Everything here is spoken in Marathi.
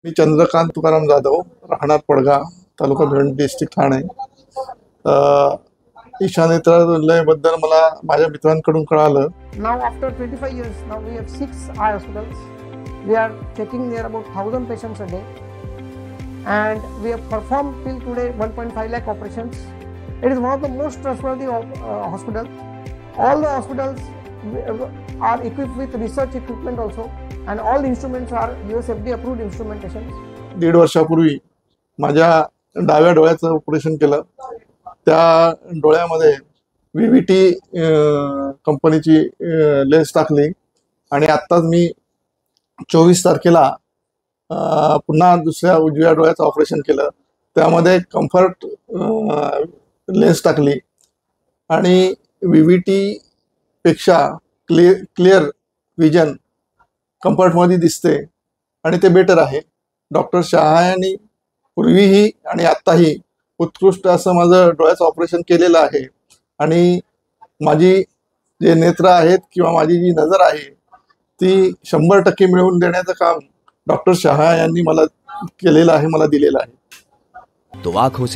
मी चंद्रकांत तुकाराम जाधव, राहणार पडगा, तालुका भिवंडी, डिस्ट्रिक्ट ठाणे। ईशा नेत्रालयाबद्दल मला माझ्या मित्रांकडून कळालं। Now after 25 years, now we have 6 eye hospitals. We are taking near about 1000 patients a day, and we have performed till today 1.5 lakh operations. It is one of the most trustworthy hospital. All the hospitals are equipped with research equipment also, and all the instruments are USFDA approved instrumentations. 1.5 वर्षापूर्वी माझ्या डाव्या डोळ्याचं ऑपरेशन केलं। त्या डोळ्यामध्ये VVT कंपनीची लेन्स टाकली आणि आत्ताच मी 24 तारखेला पुन्हा दुसऱ्या उजव्या डोळ्याचं ऑपरेशन केलं। त्यामध्ये कम्फर्ट लेन्स टाकली आणि VVT पेक्षा क्लिअर विजन कम्फर्टमध्ये दिसते आणि ते बेटर आहे। डॉक्टर शहा यांनी पूर्वीही आणि आत्ताही उत्कृष्ट असं माझं डोळ्याचं ऑपरेशन केलेलं आहे आणि माझी जे नेत्र आहेत किंवा माझी जी नजर आहे ती 100% मिळवून देण्याचं काम डॉक्टर शहा यांनी मला केलेलं आहे, मला दिलेलं आहे। तो आंखों से